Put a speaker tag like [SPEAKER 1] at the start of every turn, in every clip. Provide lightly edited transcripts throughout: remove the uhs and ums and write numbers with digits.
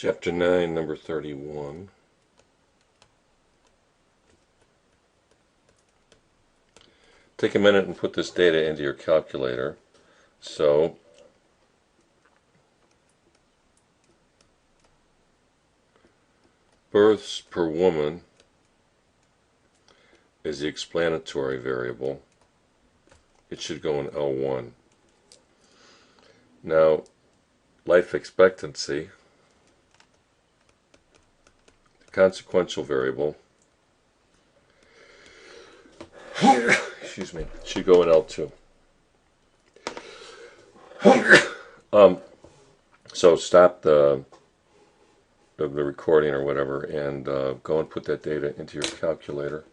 [SPEAKER 1] Chapter 9, number 31. Take a minute and put this data into your calculator. So, births per woman is the explanatory variable. It should go in L1. Now, life expectancy, the consequential variable, excuse me, should go in L2. So stop the recording or whatever and go and put that data into your calculator.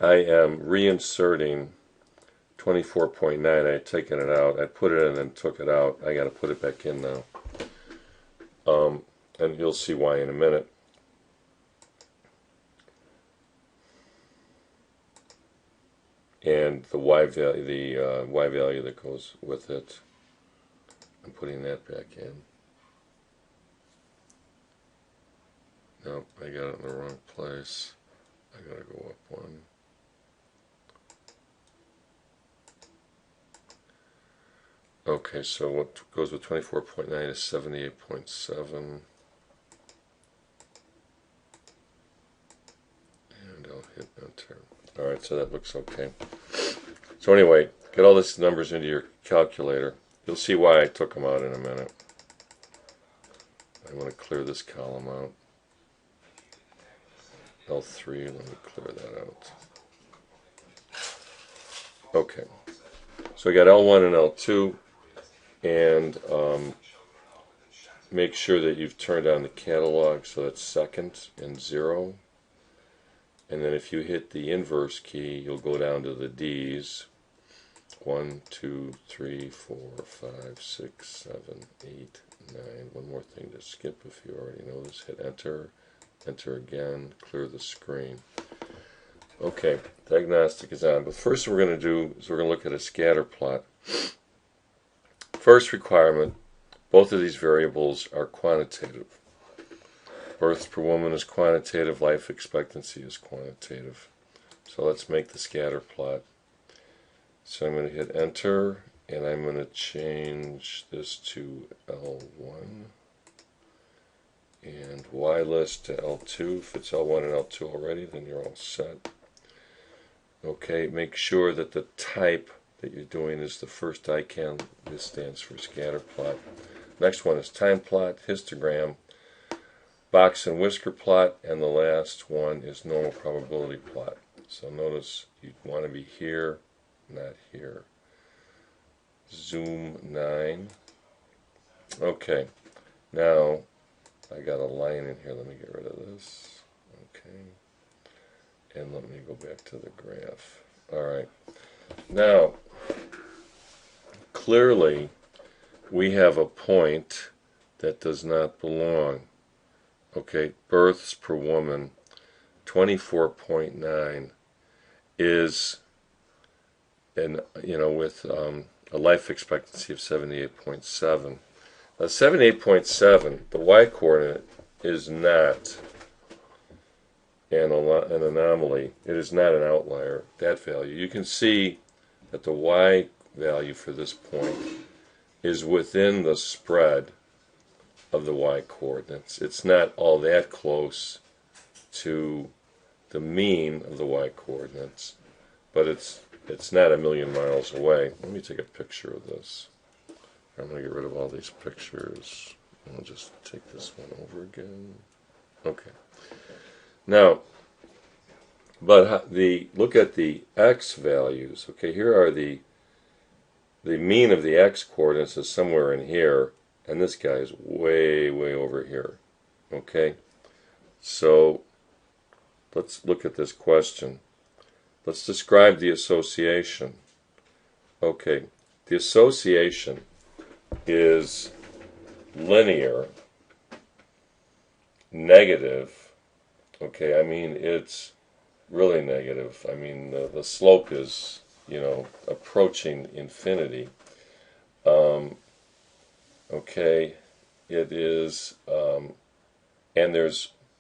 [SPEAKER 1] I am reinserting 24.9. I had taken it out. I put it in and took it out. I got to put it back in now. And you'll see why in a minute. And the y value, y value that goes with it, I'm putting that back in. No, I got it in the wrong place. I got to go up one. Okay, so what goes with 24.9 is 78.7. And I'll hit enter. Alright, so that looks okay. So anyway, get all these numbers into your calculator. You'll see why I took them out in a minute. I want to clear this column out. L3, let me clear that out. Okay, so I got L1 and L2. And make sure that you've turned on the catalog so that's second and 0. And then if you hit the inverse key, you'll go down to the D's. 1, 2, 3, 4, 5, 6, 7, 8, 9. One more thing to skip if you already know this. Hit enter, enter again, clear the screen. Okay, diagnostic is on. But first what we're going to do is we're going to look at a scatter plot. First requirement, both of these variables are quantitative. Births per woman is quantitative, life expectancy is quantitative. So let's make the scatter plot. So I'm going to hit enter, and I'm going to change this to L1, and Y list to L2. If it's L1 and L2 already, then you're all set. Okay, make sure that the type that you're doing is the first icon. This stands for scatter plot. Next one is time plot, histogram, box and whisker plot, and the last one is normal probability plot. So notice you want to be here, not here. Zoom 9. Okay, now I got a line in here. Let me get rid of this. Okay, and let me go back to the graph. Alright, now clearly we have a point that does not belong. Okay, births per woman, 24.9 is, with a life expectancy of 78.7. Now 78.7, the y coordinate is not an anomaly. It is not an outlier, that value. You can see that the y value for this point is within the spread of the y coordinates. It's not all that close to the mean of the y coordinates, but it's not a million miles away. Let me take a picture of this. I'm going to get rid of all these pictures. I'll just take this one over again. Okay. Now, but look at the x values. Okay, here are the mean of the x coordinates is somewhere in here, and this guy is way, way over here. Okay, so let's look at this question. Let's describe the association. Okay, the association is linear, negative. Okay, I mean, it's really negative. I mean, the slope is, approaching infinity. Okay, it is, and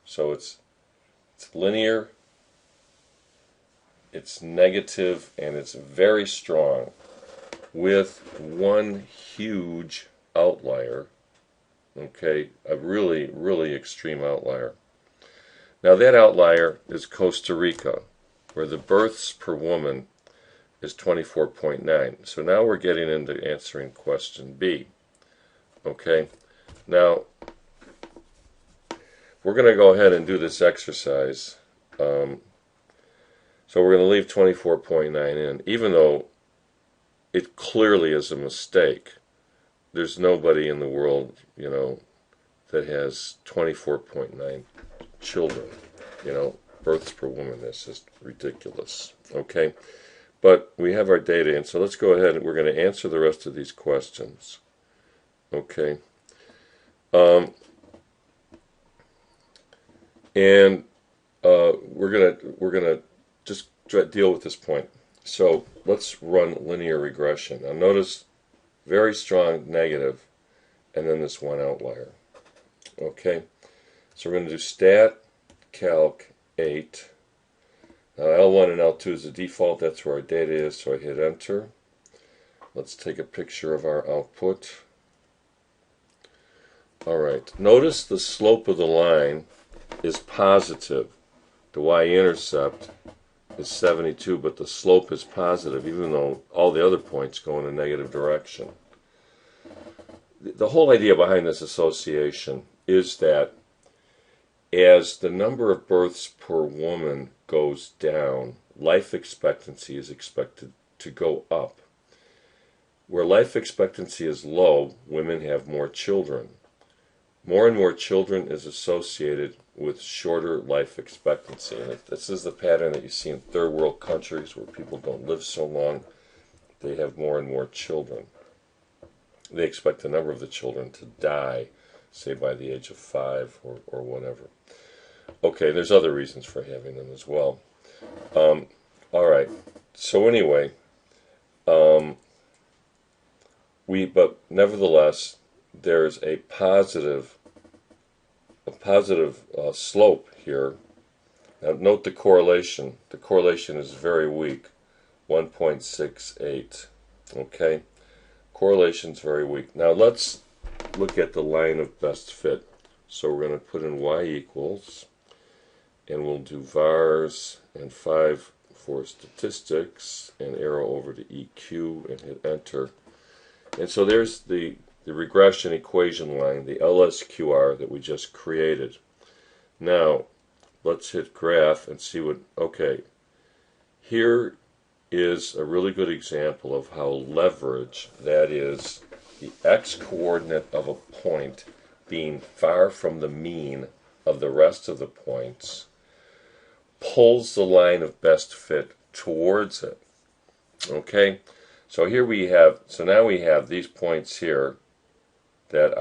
[SPEAKER 1] so it's linear, it's negative, and it's very strong, with one huge outlier. Okay, a really, really extreme outlier. Now that outlier is Costa Rica, where the births per woman is 24.9. So now we're getting into answering question B. Okay, now we're going to go ahead and do this exercise. So we're going to leave 24.9 in, even though it clearly is a mistake. There's nobody in the world, that has 24.9 children. Births per woman. That's just ridiculous. Okay, but we have our data in, so let's go ahead and we're going to answer the rest of these questions. Okay, and we're gonna just deal with this point. So let's run linear regression. Now notice very strong negative, and then this one outlier. Okay, so we're going to do stat calc 8. Now L1 and L2 is the default. That's where our data is. So I hit enter. Let's take a picture of our output. All right. Notice the slope of the line is positive. The y-intercept is 72, but the slope is positive, even though all the other points go in a negative direction. The whole idea behind this association is that as the number of births per woman goes down, life expectancy is expected to go up. Where life expectancy is low, women have more children. More and more children is associated with shorter life expectancy. And this is the pattern that you see in third world countries where people don't live so long. They have more and more children. They expect the number of the children to die, say by the age of 5 or whatever. Okay, there's other reasons for having them as well. All right, so anyway, but nevertheless, there's a positive slope here. Now note the correlation. The correlation is very weak, 1.68. Okay, correlation's very weak. Now let's look at the line of best fit. So we're going to put in y equals, and we'll do vars and 5 for statistics, and arrow over to EQ and hit enter. And so there's the regression equation line, the LSQR that we just created. Now let's hit graph and see what, okay, here is a really good example of how leverage, that is the x-coordinate of a point being far from the mean of the rest of the points, pulls the line of best fit towards it. Okay, so here we have, so now we have these points here that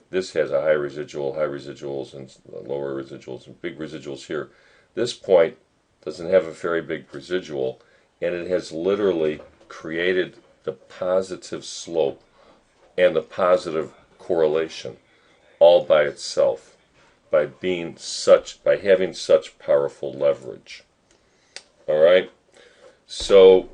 [SPEAKER 1] this has a high residuals and lower residuals and big residuals here. This point doesn't have a very big residual, and it has literally created the positive slope and the positive correlation all by itself, by having such powerful leverage. All right, so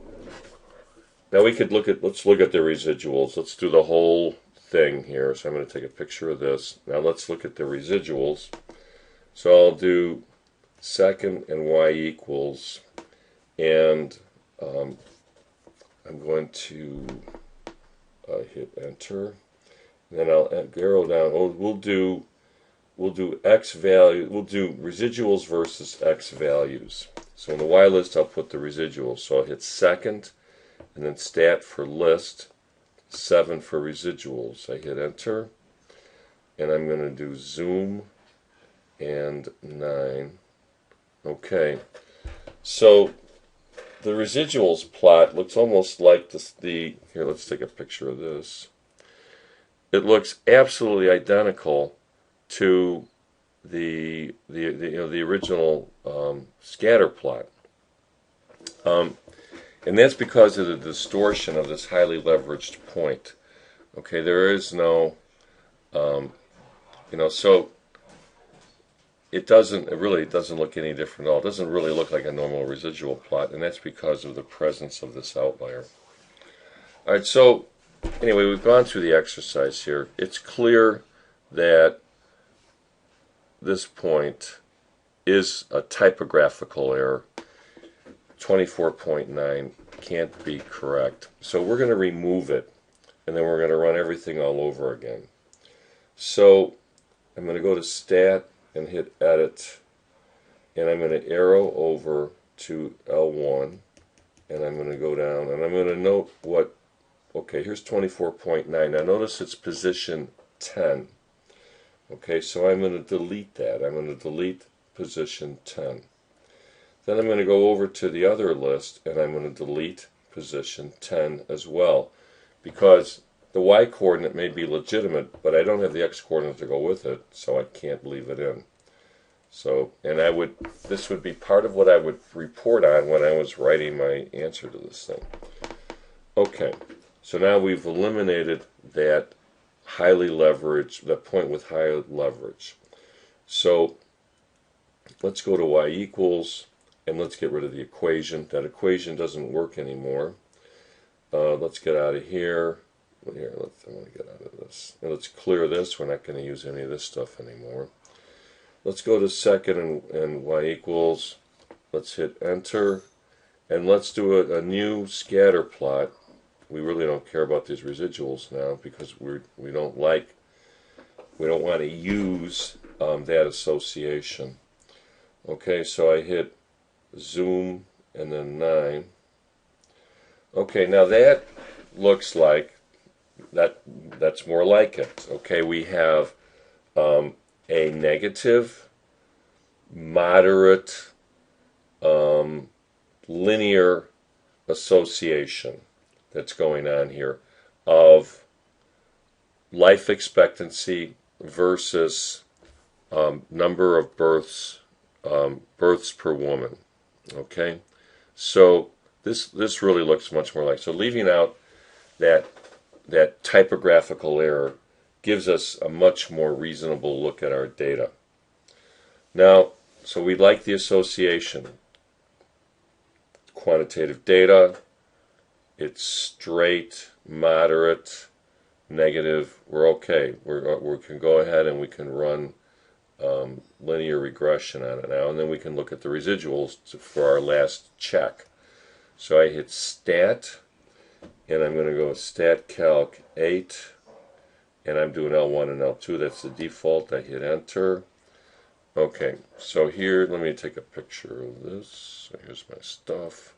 [SPEAKER 1] now we could let's look at the residuals. Let's do the whole thing here. So I'm going to take a picture of this. Now let's look at the residuals. So I'll do second and y equals, and I'm going to hit enter. And then I'll arrow down. We'll do x value. We'll do residuals versus x values. So in the y list, I'll put the residuals. So I'll hit second, and then stat for list, 7 for residuals. I hit enter, and I'm going to do zoom and 9. Okay, so the residuals plot looks almost like here, let's take a picture of this. It looks absolutely identical to the original scatter plot. And that's because of the distortion of this highly leveraged point. Okay, there is no, so it really doesn't look any different at all. It doesn't really look like a normal residual plot, and that's because of the presence of this outlier. All right, so anyway, we've gone through the exercise here. It's clear that this point is a typographical error. 24.9 can't be correct. So we're going to remove it, and then we're going to run everything all over again. So I'm going to go to Stat and hit Edit, and I'm going to arrow over to L1, and I'm going to go down, and I'm going to note what, okay, here's 24.9. Now notice it's position 10. Okay, so I'm going to delete that. I'm going to delete position 10. Then I'm going to go over to the other list, and I'm going to delete position 10 as well, because the y coordinate may be legitimate, but I don't have the x coordinate to go with it, so I can't leave it in. So, and this would be part of what I would report on when I was writing my answer to this thing. Okay, so now we've eliminated that that point with high leverage. So let's go to y equals, and let's get rid of the equation. That equation doesn't work anymore. Let's get out of here. Here, I want to get out of this. And let's clear this. We're not going to use any of this stuff anymore. Let's go to second and y equals. Let's hit enter. And let's do a new scatter plot. We really don't care about these residuals now because we don't want to use that association. Okay, so I hit zoom and then 9. Okay, now that looks like that's more like it. Okay, we have a negative, moderate, linear association that's going on here of life expectancy versus number of births per woman. Okay, so this really looks much more like, so leaving out that typographical error gives us a much more reasonable look at our data. Now, so we like the association. Quantitative data, it's straight, moderate, negative. We're okay. We can go ahead and we can run linear regression on it now, and then we can look at the residuals for our last check. So I hit Stat, and I'm going to go Stat Calc 8, and I'm doing L1 and L2. That's the default. I hit Enter. Okay, so here, let me take a picture of this. So here's my stuff.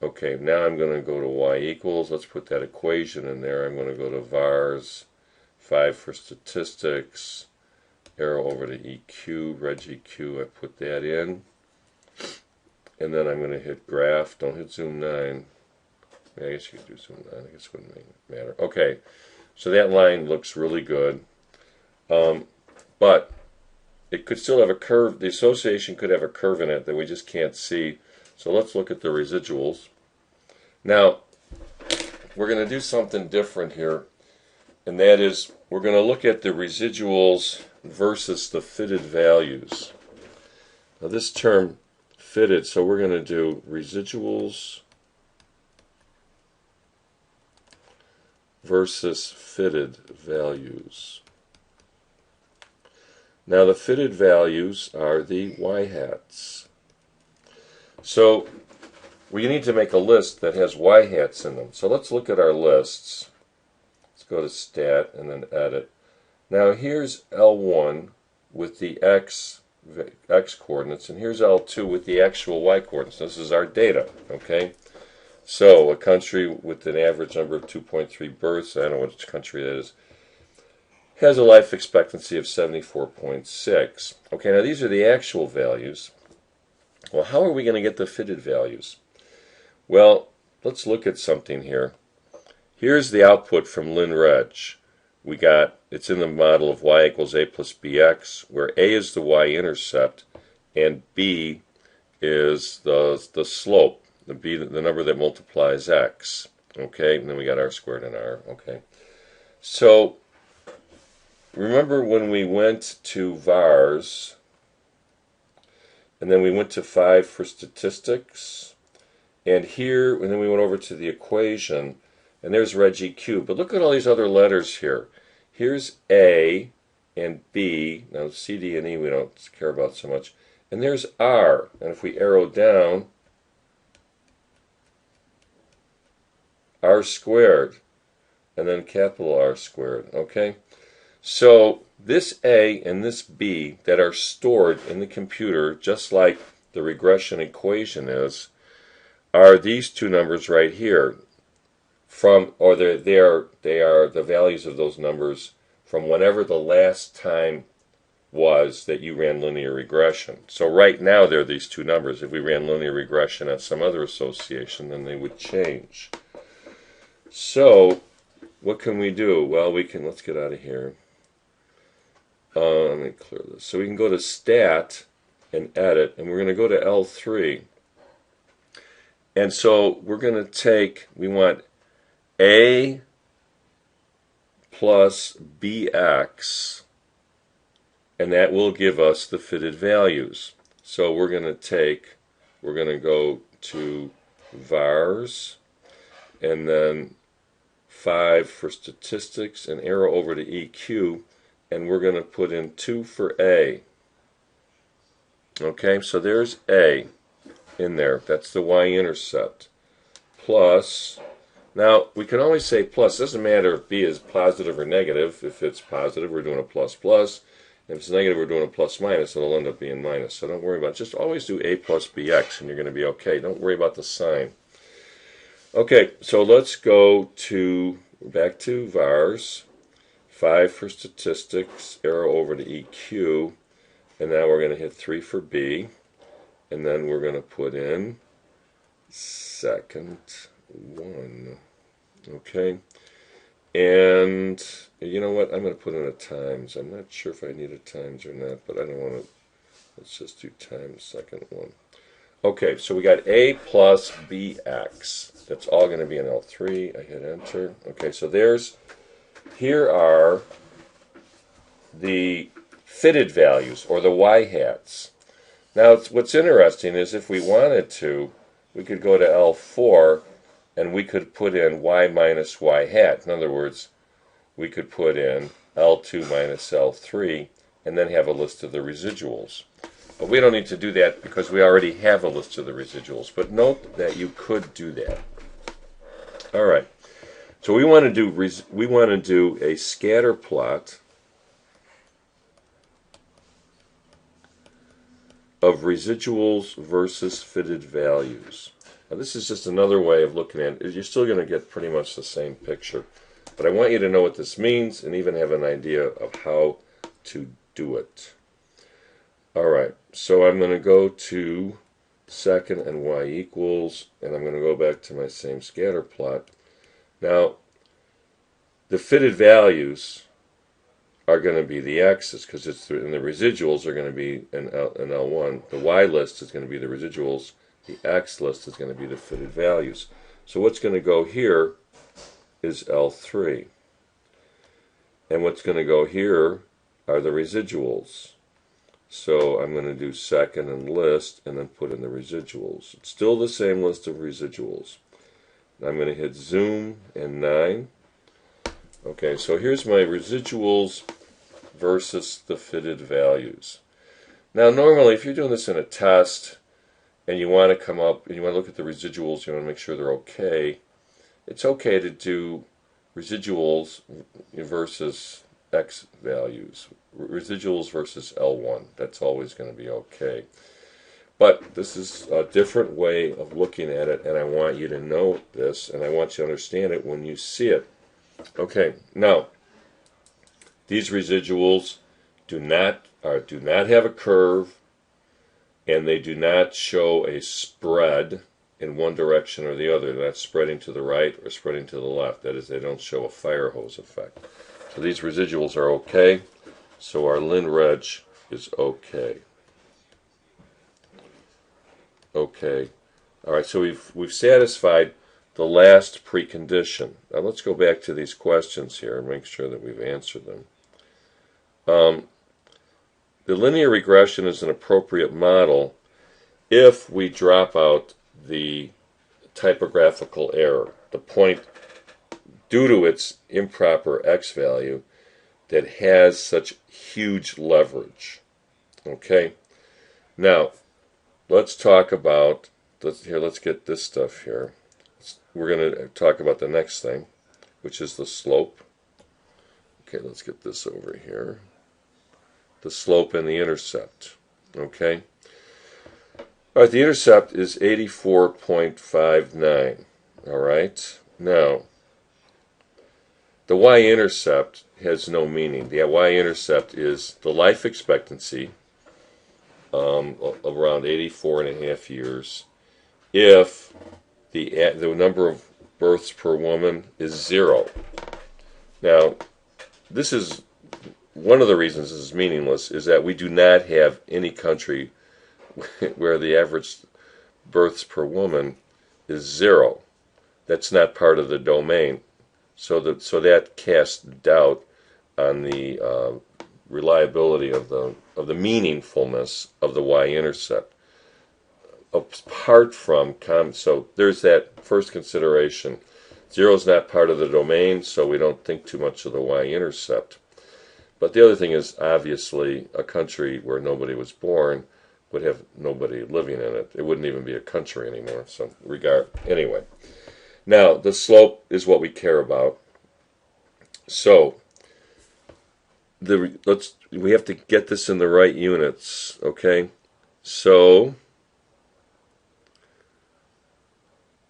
[SPEAKER 1] Okay, now I'm going to go to y equals. Let's put that equation in there. I'm going to go to vars, 5 for statistics, arrow over to EQ, reg EQ. I put that in. And then I'm going to hit graph. Don't hit zoom 9. I guess you could do zoom 9. I guess it wouldn't matter. Okay, so that line looks really good. But it could still have a curve. The association could have a curve in it that we just can't see. So let's look at the residuals. Now, we're going to do something different here, and that is we're going to look at the residuals versus the fitted values. Now this term fitted, so we're going to do residuals versus fitted values. Now the fitted values are the y-hats. So we need to make a list that has y-hats in them. So let's look at our lists. Let's go to Stat and then Edit. Now here's L1 with the x coordinates, and here's L2 with the actual y coordinates. This is our data, okay? So a country with an average number of 2.3 births, I don't know which country that is, has a life expectancy of 74.6. Okay, now these are the actual values. Well, how are we going to get the fitted values? Well, let's look at something here. Here's the output from Lin-Reg. We got, it's in the model of y equals a plus bx, where a is the y-intercept and b is the slope, the number that multiplies x. Okay, and then we got r squared and r. Okay, so remember when we went to vars, and then we went to 5 for statistics, and here, and then we went over to the equation, and there's reg cubed. But look at all these other letters here. Here's A and B. Now C, D, and E we don't care about so much. And there's R. And if we arrow down, R squared. And then capital R squared. Okay? So this A and this B that are stored in the computer, just like the regression equation is, are these two numbers right here. Or they are the values of those numbers from whenever the last time was that you ran linear regression. So right now they're these two numbers. If we ran linear regression at some other association, then they would change. So what can we do? Well, let's get out of here. Let me clear this. So we can go to Stat and Edit, and we're going to go to L3. And so we're going to take, we want A plus bx, and that will give us the fitted values. So we're going to go to vars, and then 5 for statistics, and arrow over to EQ, and we're going to put in 2 for A. Okay, so there's A in there. That's the y-intercept. Plus, now we can always say plus. It doesn't matter if B is positive or negative. If it's positive, we're doing a plus plus. And if it's negative, we're doing a plus minus. It'll end up being minus. So don't worry about it. Just always do A plus BX, and you're going to be okay. Don't worry about the sign. Okay, so let's go back to vars. 5 for statistics, arrow over to EQ, and now we're going to hit 3 for B, and then we're going to put in second 1. Okay, and you know what, I'm going to put in a times. I'm not sure if I need a times or not, but I don't want to. Let's just do times second 1. Okay, so we got A plus BX. That's all going to be in L3. I hit enter. Okay, so here are the fitted values, or the y-hats. Now, what's interesting is if we wanted to, we could go to L4 and we could put in y minus y hat. In other words, we could put in L2 minus L3 and then have a list of the residuals. But we don't need to do that because we already have a list of the residuals. But note that you could do that. All right. So we want to do a scatter plot of residuals versus fitted values. Now this is just another way of looking at it. You're still going to get pretty much the same picture. But I want you to know what this means and even have an idea of how to do it. Alright, so I'm going to go to second and y equals, and I'm going to go back to my same scatter plot. Now, the fitted values are going to be the x's, because and the residuals are going to be in L1. The y list is going to be the residuals. The x list is going to be the fitted values. So what's going to go here is L3. And what's going to go here are the residuals. So I'm going to do second and list and then put in the residuals. It's still the same list of residuals. I'm going to hit zoom and 9. Okay, so here's my residuals versus the fitted values. Now normally if you're doing this in a test and you want to come up and you want to look at the residuals, you want to make sure they're okay, it's okay to do residuals versus x values. Residuals versus L1. That's always going to be okay. But this is a different way of looking at it, and I want you to know this, and I want you to understand it when you see it. Okay, now, these residuals do not have a curve, and they do not show a spread in one direction or the other. They're not spreading to the right or spreading to the left. That is, they don't show a fire hose effect. So these residuals are okay. So our Lin Reg is okay. Okay. All right, so we've satisfied the last precondition. Now let's go back to these questions here and make sure that we've answered them. The linear regression is an appropriate model if we drop out the typographical error, the point due to its improper x value that has such huge leverage. Okay? Now, let's talk about, let's get this stuff here. We're going to talk about the next thing, which is the slope. Okay, let's get this over here. The slope and the intercept. Okay? All right, the intercept is 84.59. All right? Now, the y-intercept has no meaning. The y-intercept is the life expectancy around 84.5 years if the number of births per woman is 0. Now, this is one of the reasons this is meaningless, is that we do not have any country where the average births per woman is 0. That's not part of the domain. So that casts doubt on the reliability of the meaningfulness of the y-intercept. Apart from so there's that first consideration. 0 is not part of the domain, so we don't think too much of the y-intercept. But the other thing is, obviously, a country where nobody was born would have nobody living in it. It wouldn't even be a country anymore. So anyway. Now, the slope is what we care about. So, we have to get this in the right units, okay? So,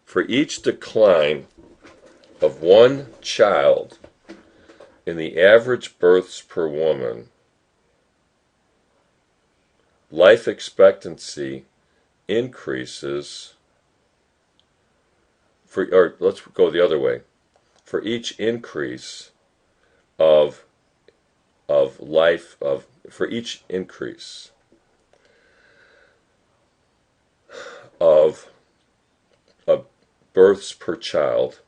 [SPEAKER 1] for each decline of one child in the average births per woman, life expectancy increases or let's go the other way. For each increase for each increase of births per child,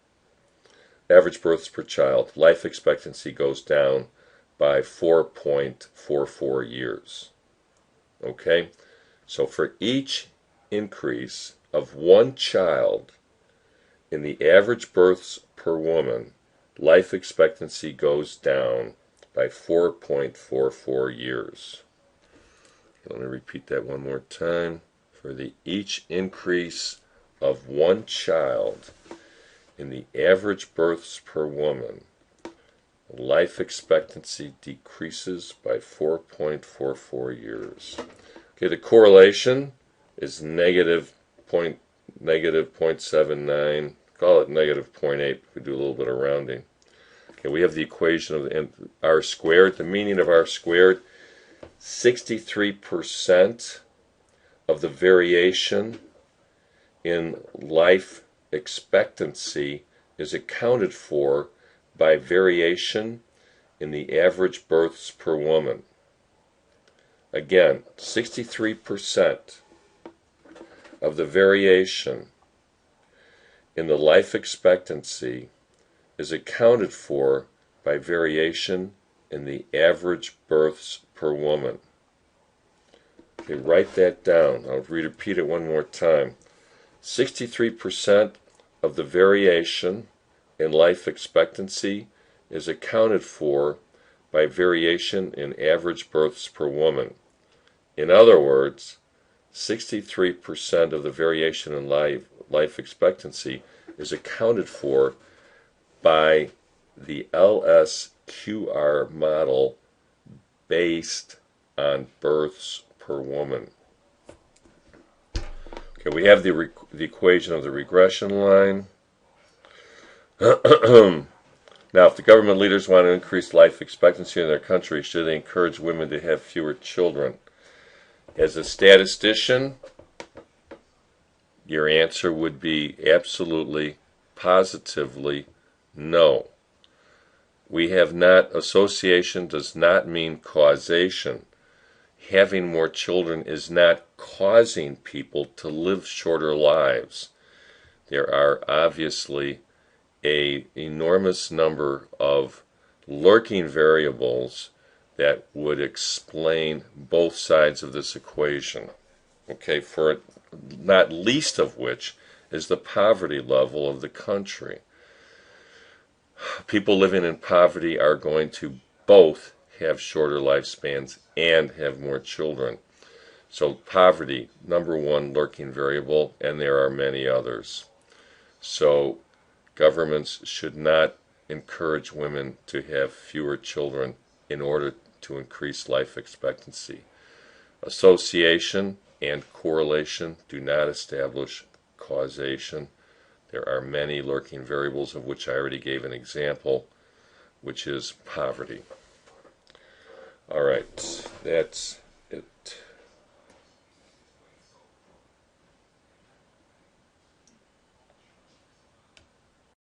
[SPEAKER 1] average births per child, life expectancy goes down by 4.44 years. Okay? So for each increase of one child in the average births per woman, life expectancy goes down by 4.44 years. Let me repeat that one more time. For each increase of one child in the average births per woman, life expectancy decreases by 4.44 years. Okay, the correlation is negative 0.79. Call it negative 0.8. We do a little bit of rounding. Okay, we have the equation of r squared. The meaning of r squared, 63% of the variation in life expectancy is accounted for by variation in the average births per woman. Again, 63% of the variation in the life expectancy is accounted for by variation in the average births per woman. Okay, write that down. I'll repeat it one more time. 63% of the variation in life expectancy is accounted for by variation in average births per woman. In other words, 63% of the variation in life expectancy is accounted for by the LSQR model based on births per woman. Okay, we have the equation of the regression line. Now, if the government leaders want to increase life expectancy in their country, should they encourage women to have fewer children? As a statistician, your answer would be absolutely, positively, no. We have not, association does not mean causation. Having more children is not causing people to live shorter lives. There are obviously an enormous number of lurking variables that would explain both sides of this equation. Okay, for not least of which is the poverty level of the country. People living in poverty are going to both have shorter lifespans and have more children. So poverty, number one lurking variable, and there are many others. So governments should not encourage women to have fewer children in order to increase life expectancy. Association and correlation do not establish causation. There are many lurking variables, of which I already gave an example, which is poverty. All right, that's it.